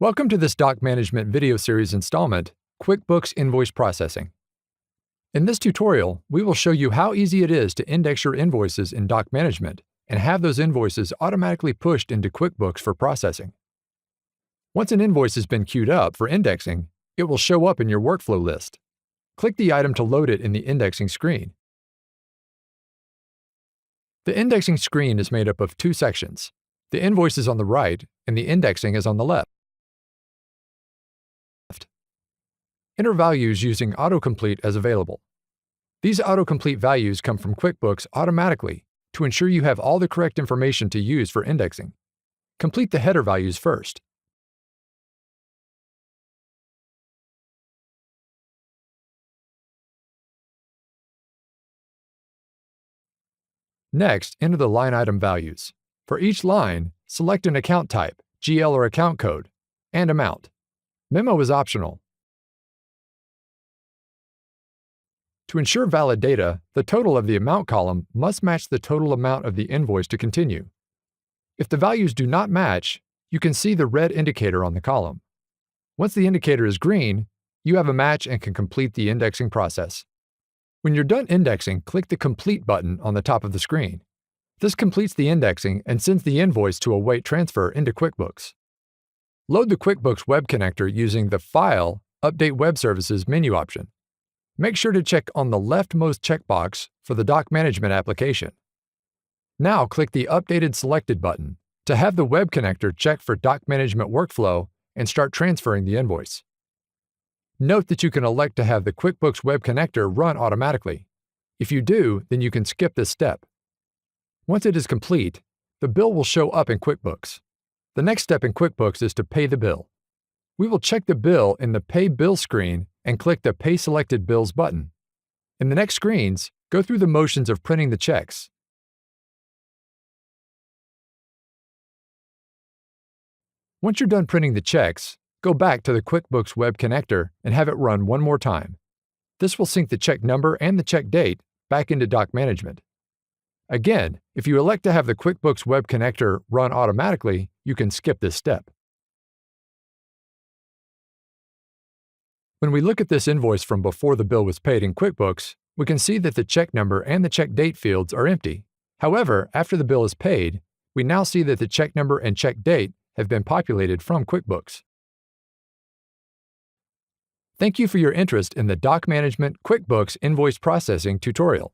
Welcome to this doc management video series installment, QuickBooks Invoice Processing. In this tutorial, we will show you how easy it is to index your invoices in doc management and have those invoices automatically pushed into QuickBooks for processing. Once an invoice has been queued up for indexing, it will show up in your workflow list. Click the item to load it in the indexing screen. The indexing screen is made up of two sections. The invoice is on the right and the indexing is on the left. Enter values using autocomplete as available. These autocomplete values come from QuickBooks automatically to ensure you have all the correct information to use for indexing. Complete the header values first. Next, enter the line item values. For each line, select an account type, GL or account code, and amount. Memo is optional. To ensure valid data, the total of the amount column must match the total amount of the invoice to continue. If the values do not match, you can see the red indicator on the column. Once the indicator is green, you have a match and can complete the indexing process. When you're done indexing, click the Complete button on the top of the screen. This completes the indexing and sends the invoice to await transfer into QuickBooks. Load the QuickBooks Web Connector using the File, Update Web Services menu option. Make sure to check on the leftmost checkbox for the doc management application. Now click the Updated Selected button to have the Web Connector check for doc management workflow and start transferring the invoice. Note that you can elect to have the QuickBooks Web Connector run automatically. If you do, then you can skip this step. Once it is complete, the bill will show up in QuickBooks. The next step in QuickBooks is to pay the bill. We will check the bill in the Pay Bill screen and click the Pay Selected Bills button. In the next screens, go through the motions of printing the checks. Once you're done printing the checks, go back to the QuickBooks Web Connector and have it run one more time. This will sync the check number and the check date back into doc management. Again, if you elect to have the QuickBooks Web Connector run automatically, you can skip this step. When we look at this invoice from before the bill was paid in QuickBooks, we can see that the check number and the check date fields are empty. However, after the bill is paid, we now see that the check number and check date have been populated from QuickBooks. Thank you for your interest in the Doc Management QuickBooks Invoice Processing tutorial.